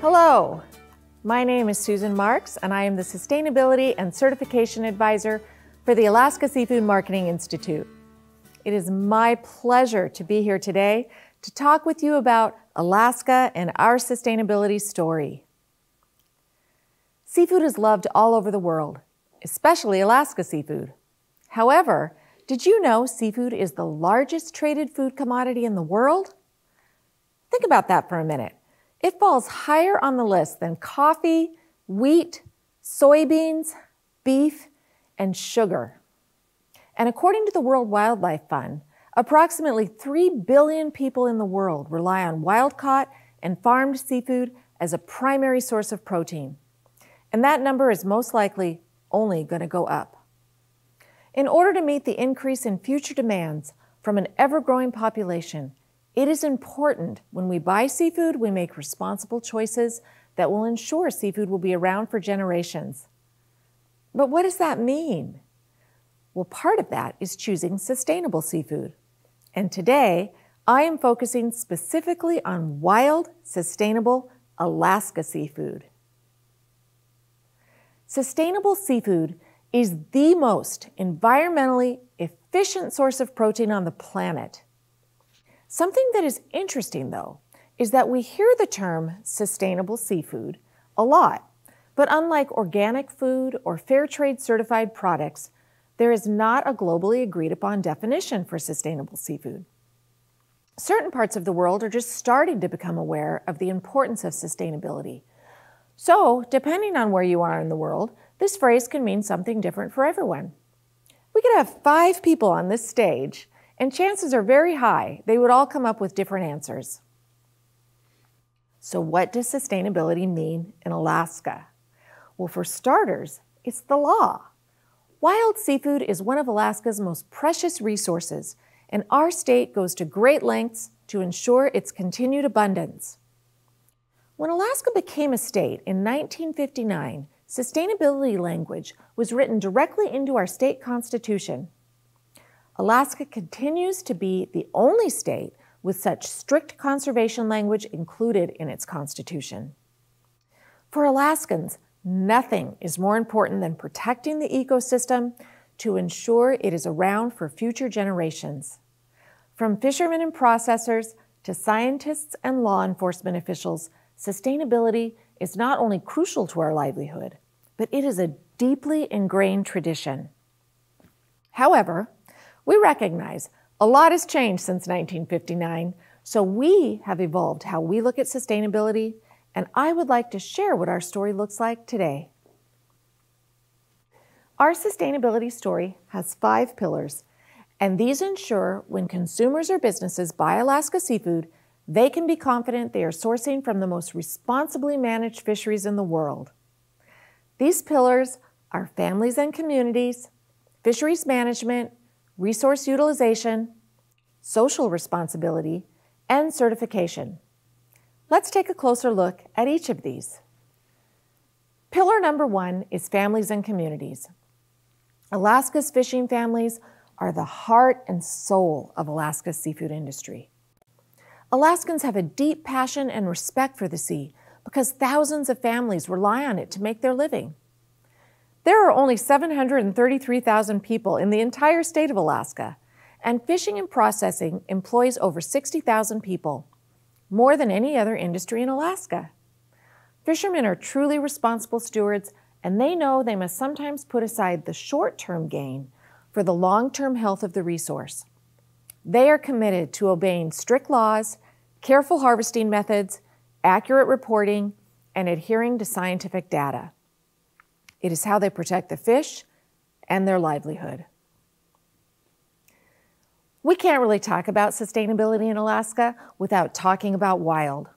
Hello, my name is Susan Marks, and I am the Sustainability and Certification Advisor for the Alaska Seafood Marketing Institute. It is my pleasure to be here today to talk with you about Alaska and our sustainability story. Seafood is loved all over the world, especially Alaska seafood. However, did you know seafood is the largest traded food commodity in the world? Think about that for a minute. It falls higher on the list than coffee, wheat, soybeans, beef, and sugar. And according to the World Wildlife Fund, approximately 3 billion people in the world rely on wild-caught and farmed seafood as a primary source of protein. And that number is most likely only going to go up. In order to meet the increase in future demands from an ever-growing population, it is important when we buy seafood, we make responsible choices that will ensure seafood will be around for generations. But what does that mean? Well, part of that is choosing sustainable seafood. And today, I am focusing specifically on wild, sustainable Alaska seafood. Sustainable seafood is the most environmentally efficient source of protein on the planet. Something that is interesting, though, is that we hear the term sustainable seafood a lot, but unlike organic food or fair trade certified products, there is not a globally agreed upon definition for sustainable seafood. Certain parts of the world are just starting to become aware of the importance of sustainability. So, depending on where you are in the world, this phrase can mean something different for everyone. We could have 5 people on this stage, and chances are very high they would all come up with different answers. So what does sustainability mean in Alaska? Well, for starters, it's the law. Wild seafood is one of Alaska's most precious resources, and our state goes to great lengths to ensure its continued abundance. When Alaska became a state in 1959, sustainability language was written directly into our state constitution. Alaska continues to be the only state with such strict conservation language included in its constitution. For Alaskans, nothing is more important than protecting the ecosystem to ensure it is around for future generations. From fishermen and processors to scientists and law enforcement officials, sustainability is not only crucial to our livelihood, but it is a deeply ingrained tradition. However, we recognize a lot has changed since 1959, so we have evolved how we look at sustainability, and I would like to share what our story looks like today. Our sustainability story has 5 pillars, and these ensure when consumers or businesses buy Alaska seafood, they can be confident they are sourcing from the most responsibly managed fisheries in the world. These pillars are families and communities, fisheries management, resource utilization, social responsibility, and certification. Let's take a closer look at each of these. Pillar number 1 is families and communities. Alaska's fishing families are the heart and soul of Alaska's seafood industry. Alaskans have a deep passion and respect for the sea because thousands of families rely on it to make their living. There are only 733,000 people in the entire state of Alaska, and fishing and processing employs over 60,000 people, more than any other industry in Alaska. Fishermen are truly responsible stewards, and they know they must sometimes put aside the short-term gain for the long-term health of the resource. They are committed to obeying strict laws, careful harvesting methods, accurate reporting, and adhering to scientific data. It is how they protect the fish and their livelihood. We can't really talk about sustainability in Alaska without talking about wild.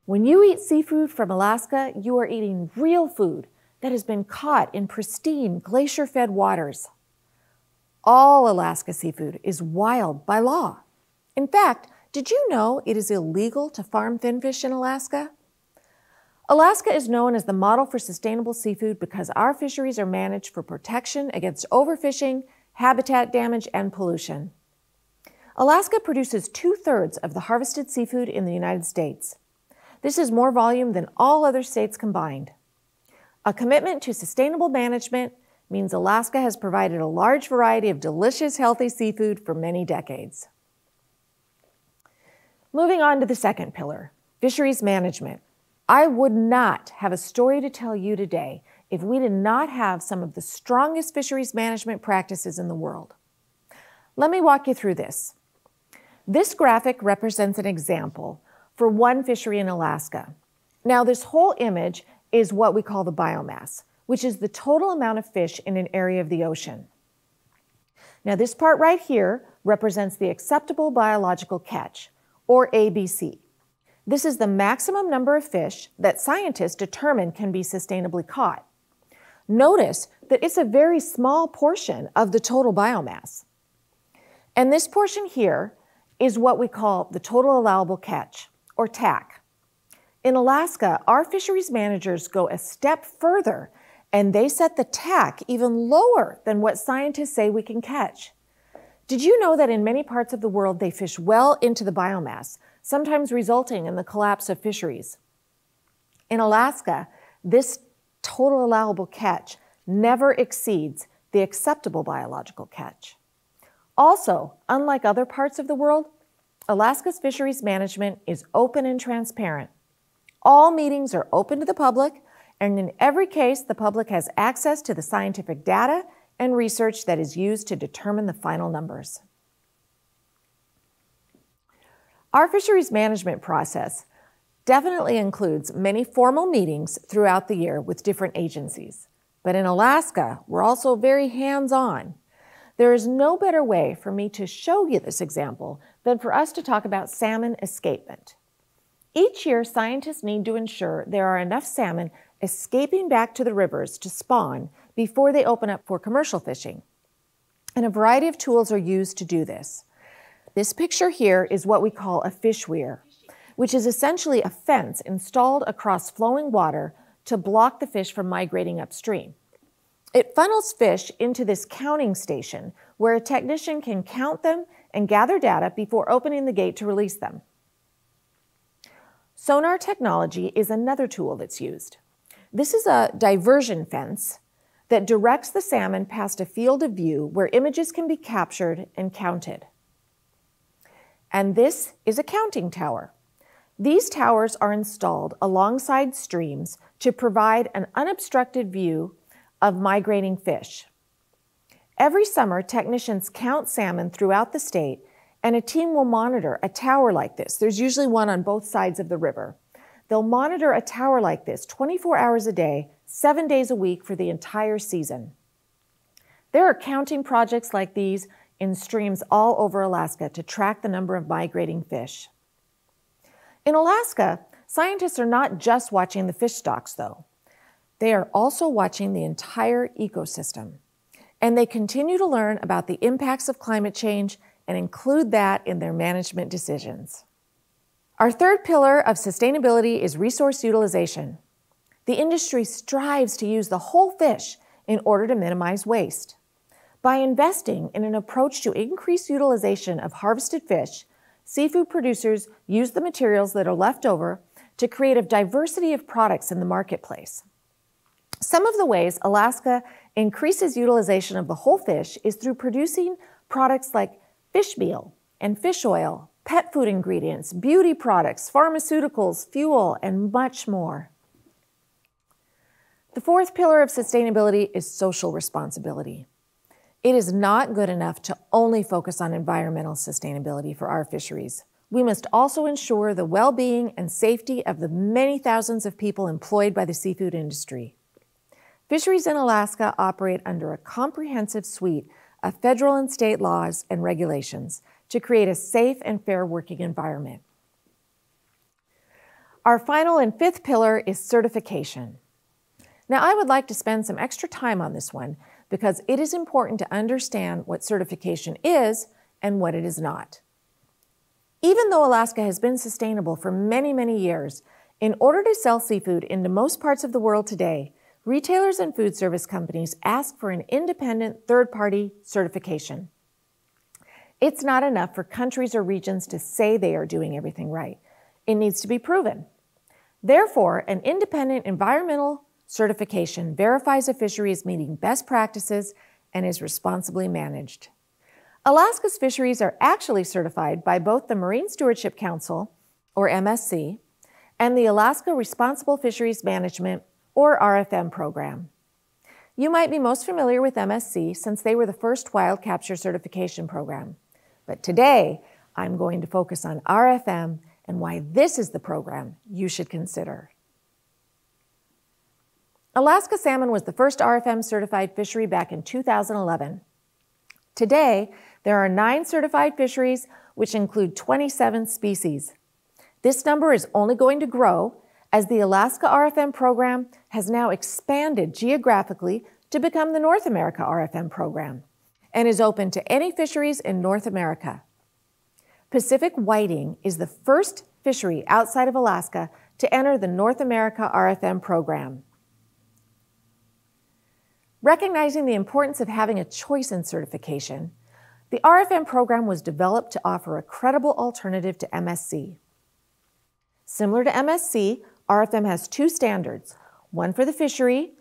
When you eat seafood from Alaska, you are eating real food that has been caught in pristine glacier-fed waters. All Alaska seafood is wild by law. In fact, did you know it is illegal to farm finfish in Alaska? Alaska is known as the model for sustainable seafood because our fisheries are managed for protection against overfishing, habitat damage, and pollution. Alaska produces 2/3 of the harvested seafood in the United States. This is more volume than all other states combined. A commitment to sustainable management means Alaska has provided a large variety of delicious, healthy seafood for many decades. Moving on to the second pillar, fisheries management. I would not have a story to tell you today if we did not have some of the strongest fisheries management practices in the world. Let me walk you through this. This graphic represents an example for one fishery in Alaska. Now, this whole image is what we call the biomass, which is the total amount of fish in an area of the ocean. Now, this part right here represents the acceptable biological catch, or ABC. This is the maximum number of fish that scientists determine can be sustainably caught. Notice that it's a very small portion of the total biomass. And this portion here is what we call the total allowable catch, or TAC. In Alaska, our fisheries managers go a step further and they set the TAC even lower than what scientists say we can catch. Did you know that in many parts of the world they fish well into the biomass, sometimes resulting in the collapse of fisheries? In Alaska, this total allowable catch never exceeds the acceptable biological catch. Also, unlike other parts of the world, Alaska's fisheries management is open and transparent. All meetings are open to the public, and in every case, the public has access to the scientific data and research that is used to determine the final numbers. Our fisheries management process definitely includes many formal meetings throughout the year with different agencies. But in Alaska, we're also very hands-on. There is no better way for me to show you this example than for us to talk about salmon escapement. Each year, scientists need to ensure there are enough salmon escaping back to the rivers to spawn before they open up for commercial fishing. And a variety of tools are used to do this. This picture here is what we call a fish weir, which is essentially a fence installed across flowing water to block the fish from migrating upstream. It funnels fish into this counting station where a technician can count them and gather data before opening the gate to release them. Sonar technology is another tool that's used. This is a diversion fence that directs the salmon past a field of view where images can be captured and counted. And this is a counting tower. These towers are installed alongside streams to provide an unobstructed view of migrating fish. Every summer, technicians count salmon throughout the state, and a team will monitor a tower like this. There's usually one on both sides of the river. They'll monitor a tower like this 24 hours a day, 7 days a week for the entire season. There are counting projects like these in streams all over Alaska to track the number of migrating fish. In Alaska, scientists are not just watching the fish stocks, though. They are also watching the entire ecosystem, and they continue to learn about the impacts of climate change and include that in their management decisions. Our third pillar of sustainability is resource utilization. The industry strives to use the whole fish in order to minimize waste. By investing in an approach to increase utilization of harvested fish, seafood producers use the materials that are left over to create a diversity of products in the marketplace. Some of the ways Alaska increases utilization of the whole fish is through producing products like fish meal and fish oil, pet food ingredients, beauty products, pharmaceuticals, fuel, and much more. The fourth pillar of sustainability is social responsibility. It is not good enough to only focus on environmental sustainability for our fisheries. We must also ensure the well-being and safety of the many thousands of people employed by the seafood industry. Fisheries in Alaska operate under a comprehensive suite of federal and state laws and regulations to create a safe and fair working environment. Our final and fifth pillar is certification. Now, I would like to spend some extra time on this one because it is important to understand what certification is and what it is not. Even though Alaska has been sustainable for many, many years, in order to sell seafood into most parts of the world today, retailers and food service companies ask for an independent third-party certification. It's not enough for countries or regions to say they are doing everything right. It needs to be proven. Therefore, an independent environmental certification verifies a fishery is meeting best practices and is responsibly managed. Alaska's fisheries are actually certified by both the Marine Stewardship Council, or MSC, and the Alaska Responsible Fisheries Management, or RFM program. You might be most familiar with MSC since they were the first wild capture certification program. But today, I'm going to focus on RFM and why this is the program you should consider. Alaska salmon was the first RFM certified fishery back in 2011. Today, there are 9 certified fisheries, which include 27 species. This number is only going to grow as the Alaska RFM program has now expanded geographically to become the North America RFM program and is open to any fisheries in North America. Pacific whiting is the first fishery outside of Alaska to enter the North America RFM program. Recognizing the importance of having a choice in certification, the RFM program was developed to offer a credible alternative to MSC. Similar to MSC, RFM has 2 standards, one for the fishery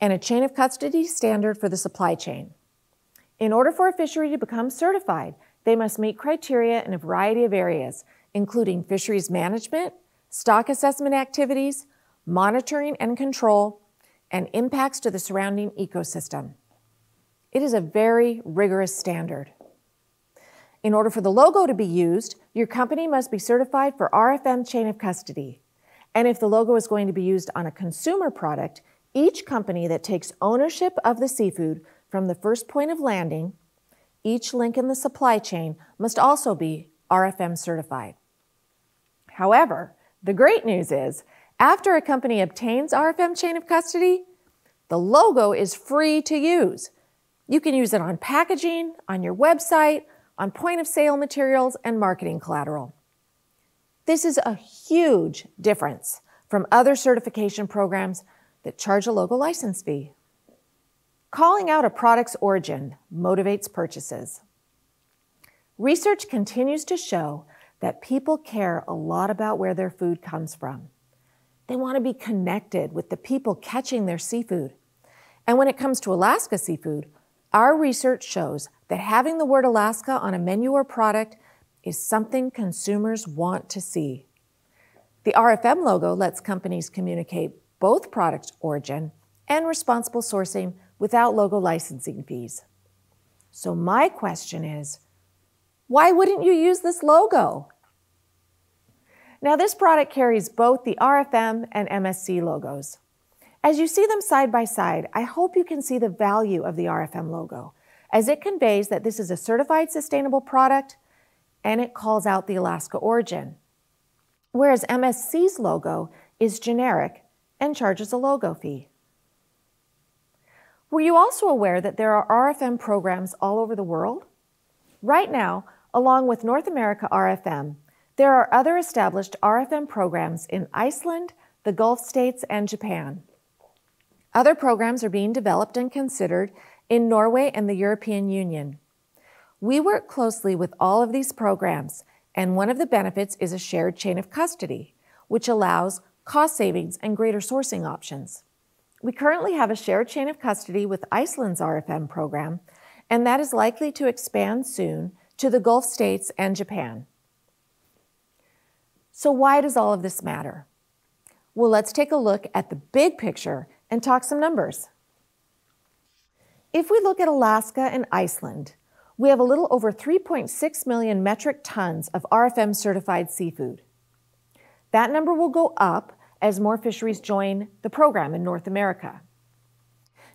and a chain of custody standard for the supply chain. In order for a fishery to become certified, they must meet criteria in a variety of areas, including fisheries management, stock assessment activities, monitoring and control, and impacts to the surrounding ecosystem. It is a very rigorous standard. In order for the logo to be used, your company must be certified for RFM chain of custody. And if the logo is going to be used on a consumer product, each company that takes ownership of the seafood from the first point of landing, each link in the supply chain must also be RFM certified. However, the great news is, after a company obtains RFM chain of custody, the logo is free to use. You can use it on packaging, on your website, on point-of-sale materials, and marketing collateral. This is a huge difference from other certification programs that charge a logo license fee. Calling out a product's origin motivates purchases. Research continues to show that people care a lot about where their food comes from. They want to be connected with the people catching their seafood. And when it comes to Alaska seafood, our research shows that having the word Alaska on a menu or product is something consumers want to see. The RFM logo lets companies communicate both product origin and responsible sourcing without logo licensing fees. So my question is, why wouldn't you use this logo? Now, this product carries both the RFM and MSC logos. As you see them side by side, I hope you can see the value of the RFM logo, as it conveys that this is a certified sustainable product and it calls out the Alaska origin, whereas MSC's logo is generic and charges a logo fee. Were you also aware that there are RFM programs all over the world? Right now, along with North America RFM, there are other established RFM programs in Iceland, the Gulf states, and Japan. Other programs are being developed and considered in Norway and the European Union. We work closely with all of these programs, and one of the benefits is a shared chain of custody, which allows cost savings and greater sourcing options. We currently have a shared chain of custody with Iceland's RFM program, and that is likely to expand soon to the Gulf states and Japan. So why does all of this matter? Well, let's take a look at the big picture and talk some numbers. If we look at Alaska and Iceland, we have a little over 3.6 million metric tons of RFM certified seafood. That number will go up as more fisheries join the program in North America.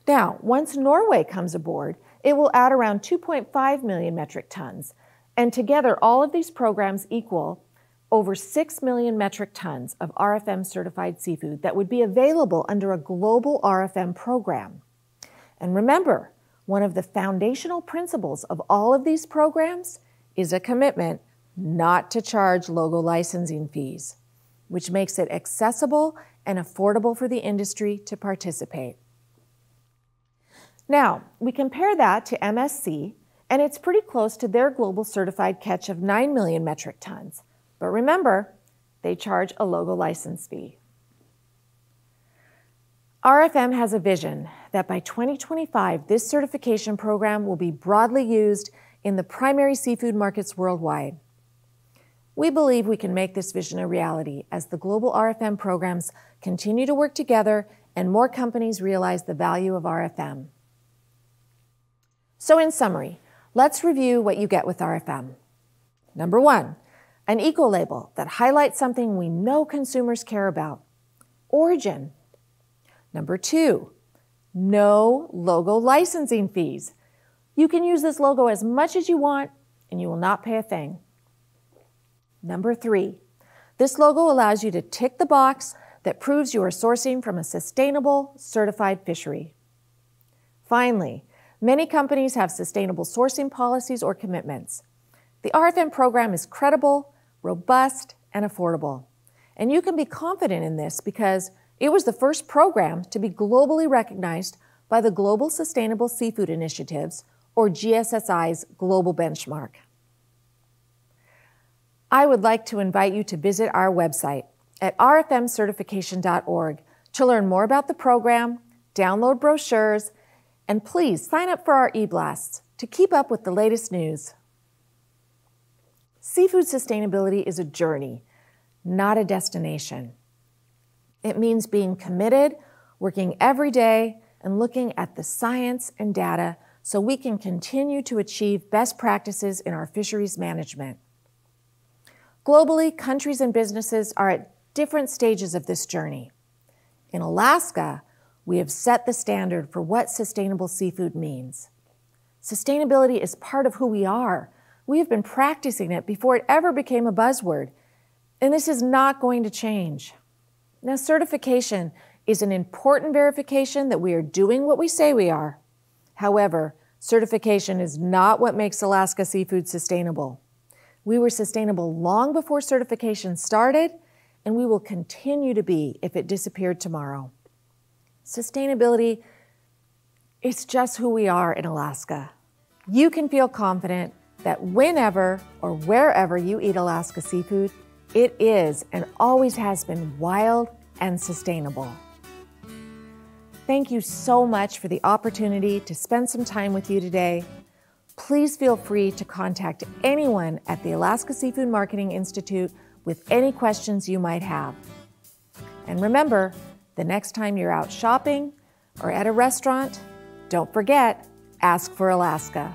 Now, once Norway comes aboard, it will add around 2.5 million metric tons, and together all of these programs equal over 6 million metric tons of RFM certified seafood that would be available under a global RFM program. And remember, one of the foundational principles of all of these programs is a commitment not to charge logo licensing fees, which makes it accessible and affordable for the industry to participate. Now, we compare that to MSC, and it's pretty close to their global certified catch of 9 million metric tons. But remember, they charge a logo license fee. RFM has a vision that by 2025, this certification program will be broadly used in the primary seafood markets worldwide. We believe we can make this vision a reality as the global RFM programs continue to work together and more companies realize the value of RFM. So in summary, let's review what you get with RFM. Number 1, an eco-label that highlights something we know consumers care about: origin. Number 2, no logo licensing fees. You can use this logo as much as you want and you will not pay a thing. Number 3, this logo allows you to tick the box that proves you are sourcing from a sustainable, certified fishery. Finally, many companies have sustainable sourcing policies or commitments. The RFM program is credible, robust, and affordable. And you can be confident in this because it was the first program to be globally recognized by the Global Sustainable Seafood Initiatives, or GSSI's global benchmark. I would like to invite you to visit our website at rfmcertification.org to learn more about the program, download brochures, and please sign up for our e-blasts to keep up with the latest news. Seafood sustainability is a journey, not a destination. It means being committed, working every day, and looking at the science and data so we can continue to achieve best practices in our fisheries management. Globally, countries and businesses are at different stages of this journey. In Alaska, we have set the standard for what sustainable seafood means. Sustainability is part of who we are. We have been practicing it before it ever became a buzzword, and this is not going to change. Now, certification is an important verification that we are doing what we say we are. However, certification is not what makes Alaska seafood sustainable. We were sustainable long before certification started, and we will continue to be if it disappeared tomorrow. Sustainability is just who we are in Alaska. You can feel confident that whenever or wherever you eat Alaska seafood, it is and always has been wild and sustainable. Thank you so much for the opportunity to spend some time with you today. Please feel free to contact anyone at the Alaska Seafood Marketing Institute with any questions you might have. And remember, the next time you're out shopping or at a restaurant, don't forget, ask for Alaska.